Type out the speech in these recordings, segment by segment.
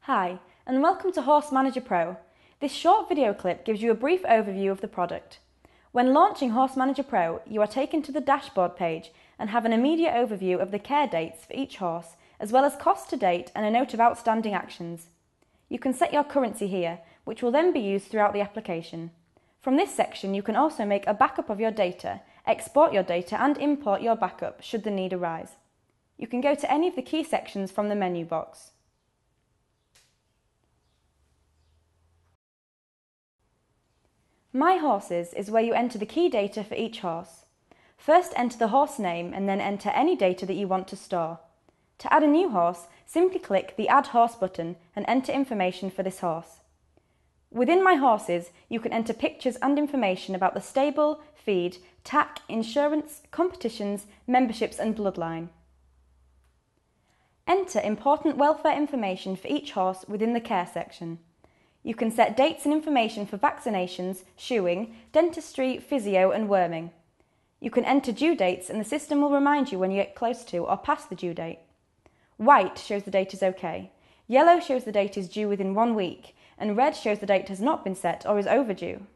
Hi, and welcome to Horse Manager Pro. This short video clip gives you a brief overview of the product. When launching Horse Manager Pro, you are taken to the dashboard page and have an immediate overview of the care dates for each horse, as well as cost to date and a note of outstanding actions. You can set your currency here, which will then be used throughout the application. From this section, you can also make a backup of your data, export your data and import your backup should the need arise. You can go to any of the key sections from the menu box. My Horses is where you enter the key data for each horse. First enter the horse name and then enter any data that you want to store. To add a new horse, simply click the Add Horse button and enter information for this horse. Within My Horses, you can enter pictures and information about the stable, feed, tack, insurance, competitions, memberships and bloodline. Enter important welfare information for each horse within the care section. You can set dates and information for vaccinations, shoeing, dentistry, physio and worming. You can enter due dates and the system will remind you when you get close to or past the due date. White shows the date is okay, yellow shows the date is due within 1 week, and red shows the date has not been set or is overdue.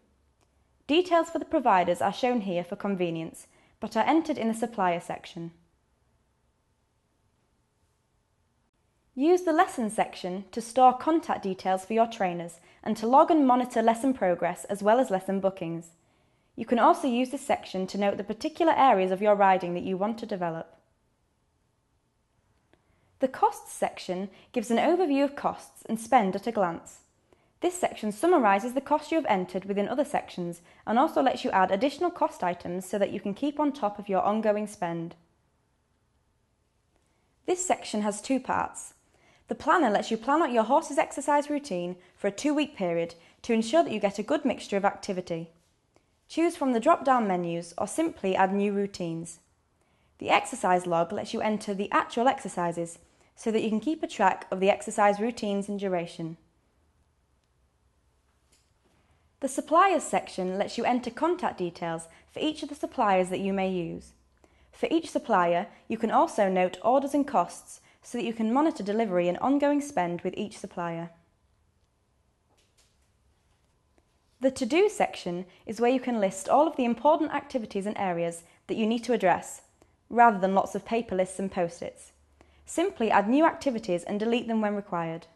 Details for the providers are shown here for convenience, but are entered in the supplier section. Use the Lessons section to store contact details for your trainers and to log and monitor lesson progress as well as lesson bookings. You can also use this section to note the particular areas of your riding that you want to develop. The Costs section gives an overview of costs and spend at a glance. This section summarises the costs you have entered within other sections and also lets you add additional cost items so that you can keep on top of your ongoing spend. This section has two parts. The planner lets you plan out your horse's exercise routine for a 2-week period to ensure that you get a good mixture of activity. Choose from the drop-down menus or simply add new routines. The exercise log lets you enter the actual exercises so that you can keep a track of the exercise routines and duration. The Suppliers section lets you enter contact details for each of the suppliers that you may use. For each supplier, you can also note orders and costs so that you can monitor delivery and ongoing spend with each supplier. The To-Do section is where you can list all of the important activities and areas that you need to address, rather than lots of paper lists and post-its. Simply add new activities and delete them when required.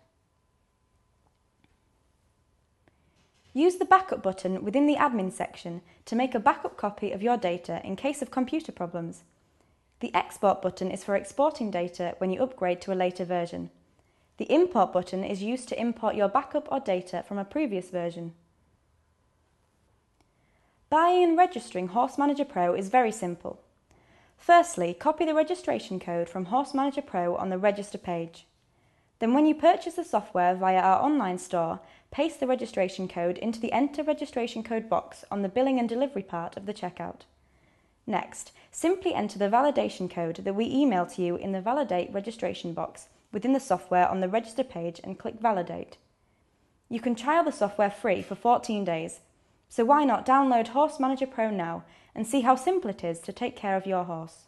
Use the Backup button within the Admin section to make a backup copy of your data in case of computer problems. The Export button is for exporting data when you upgrade to a later version. The Import button is used to import your backup or data from a previous version. Buying and registering Horse Manager Pro is very simple. Firstly, copy the registration code from Horse Manager Pro on the Register page. Then when you purchase the software via our online store, paste the registration code into the Enter Registration Code box on the Billing and Delivery part of the checkout. Next, simply enter the validation code that we email to you in the Validate registration box within the software on the Register page and click Validate. You can trial the software free for 14 days, so why not download Horse Manager Pro now and see how simple it is to take care of your horse.